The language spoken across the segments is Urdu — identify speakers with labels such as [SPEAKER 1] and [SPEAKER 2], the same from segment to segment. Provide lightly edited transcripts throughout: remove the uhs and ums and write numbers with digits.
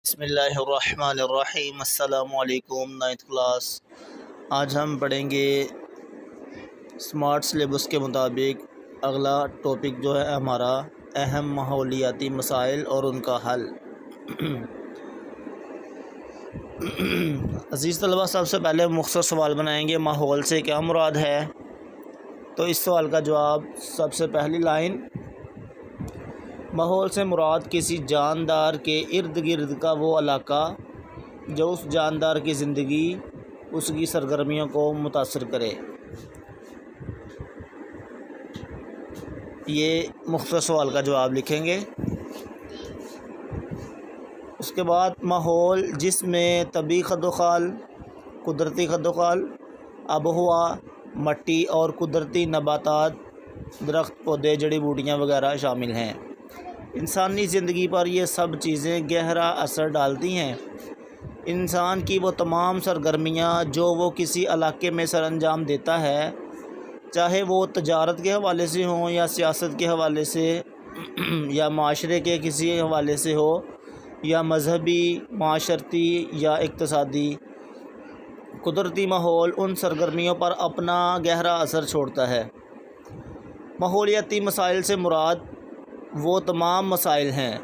[SPEAKER 1] بسم اللہ الرحمن الرحیم۔ السلام علیکم، 9th کلاس۔ آج ہم پڑھیں گے سمارٹ سلیبس کے مطابق اگلا ٹاپک جو ہے ہمارا اہم ماحولیاتی مسائل اور ان کا حل۔ عزیز طلبہ، سب سے پہلے مختصر سوال بنائیں گے، ماحول سے کیا مراد ہے؟ تو اس سوال کا جواب، سب سے پہلی لائن، ماحول سے مراد کسی جاندار کے ارد گرد کا وہ علاقہ جو اس جاندار کی زندگی، اس کی سرگرمیوں کو متاثر کرے۔ یہ مختصر سوال کا جواب لکھیں گے۔ اس کے بعد ماحول جس میں طبعی خد و خال، قدرتی خد و خال، آب و ہوا، مٹی اور قدرتی نباتات، درخت، پودے، جڑی بوٹیاں وغیرہ شامل ہیں۔ انسانی زندگی پر یہ سب چیزیں گہرا اثر ڈالتی ہیں۔ انسان کی وہ تمام سرگرمیاں جو وہ کسی علاقے میں سر انجام دیتا ہے، چاہے وہ تجارت کے حوالے سے ہوں یا سیاست کے حوالے سے یا معاشرے کے کسی حوالے سے ہو یا مذہبی، معاشرتی یا اقتصادی، قدرتی ماحول ان سرگرمیوں پر اپنا گہرا اثر چھوڑتا ہے۔ ماحولیاتی مسائل سے مراد وہ تمام مسائل ہیں۔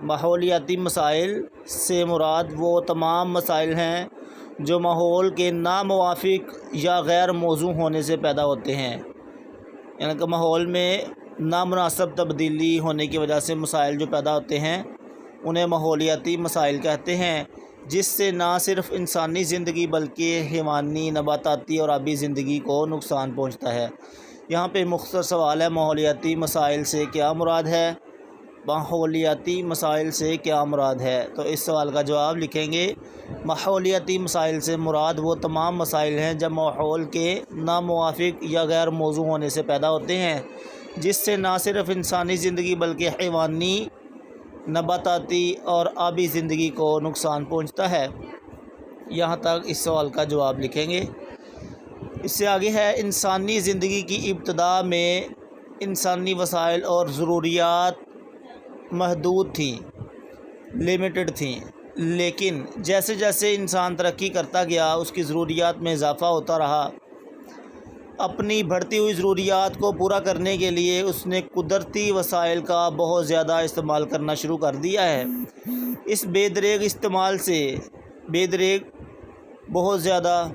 [SPEAKER 1] ماحولیاتی مسائل سے مراد وہ تمام مسائل ہیں جو ماحول کے ناموافق یا غیر موزوں ہونے سے پیدا ہوتے ہیں، یعنی کہ ماحول میں نامناسب تبدیلی ہونے کی وجہ سے مسائل جو پیدا ہوتے ہیں انہیں ماحولیاتی مسائل کہتے ہیں، جس سے نہ صرف انسانی زندگی بلکہ حیوانی، نباتاتی اور آبی زندگی کو نقصان پہنچتا ہے۔ یہاں پہ مختصر سوال ہے، ماحولیاتی مسائل سے کیا مراد ہے؟ ماحولیاتی مسائل سے کیا مراد ہے؟ تو اس سوال کا جواب لکھیں گے، ماحولیاتی مسائل سے مراد وہ تمام مسائل ہیں جب ماحول کے ناموافق یا غیر موزوں ہونے سے پیدا ہوتے ہیں، جس سے نہ صرف انسانی زندگی بلکہ حیوانی، نباتاتی اور آبی زندگی کو نقصان پہنچتا ہے۔ یہاں تک اس سوال کا جواب لکھیں گے۔ اس سے آگے ہے، انسانی زندگی کی ابتدا میں انسانی وسائل اور ضروریات محدود تھیں، لمیٹڈ تھیں، لیکن جیسے جیسے انسان ترقی کرتا گیا اس کی ضروریات میں اضافہ ہوتا رہا۔ اپنی بڑھتی ہوئی ضروریات کو پورا کرنے کے لیے اس نے قدرتی وسائل کا بہت زیادہ استعمال کرنا شروع کر دیا ہے۔ اس بے دریغ استعمال سے، بہت زیادہ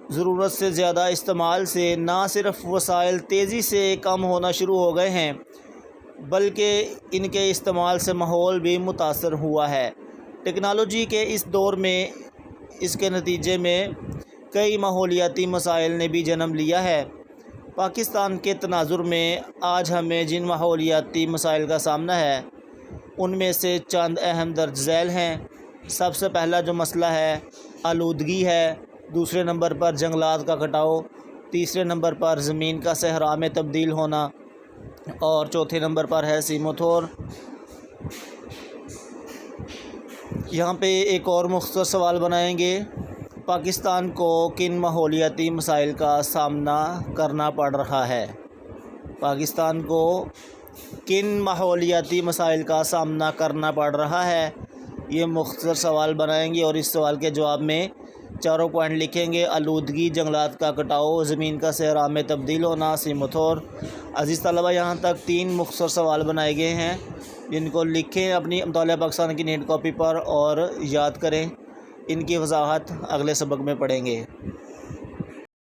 [SPEAKER 1] ضرورت سے زیادہ استعمال سے نہ صرف وسائل تیزی سے کم ہونا شروع ہو گئے ہیں بلکہ ان کے استعمال سے ماحول بھی متاثر ہوا ہے۔ ٹیکنالوجی کے اس دور میں اس کے نتیجے میں کئی ماحولیاتی مسائل نے بھی جنم لیا ہے۔ پاکستان کے تناظر میں آج ہمیں جن ماحولیاتی مسائل کا سامنا ہے ان میں سے چند اہم درج ذیل ہیں۔ سب سے پہلا جو مسئلہ ہے آلودگی ہے، دوسرے نمبر پر جنگلات کا کٹاؤ، تیسرے نمبر پر زمین کا صحرا میں تبدیل ہونا اور چوتھے نمبر پر ہے سیموتھور۔ یہاں پہ ایک اور مختصر سوال بنائیں گے، پاکستان کو کن ماحولیاتی مسائل کا سامنا کرنا پڑ رہا ہے؟ پاکستان کو کن ماحولیاتی مسائل کا سامنا کرنا پڑ رہا ہے؟ یہ مختصر سوال بنائیں گے اور اس سوال کے جواب میں چاروں پوائنٹ لکھیں گے، آلودگی، جنگلات کا کٹاؤ، زمین کا صحرا میں تبدیل ہونا، سیموتھور۔ عزیز طلبہ، یہاں تک 3 مختصر سوال بنائے گئے ہیں جن کو لکھیں اپنی مطالعہ پاکستان کی نیٹ کاپی پر اور یاد کریں۔ ان کی وضاحت اگلے سبق میں پڑھیں گے۔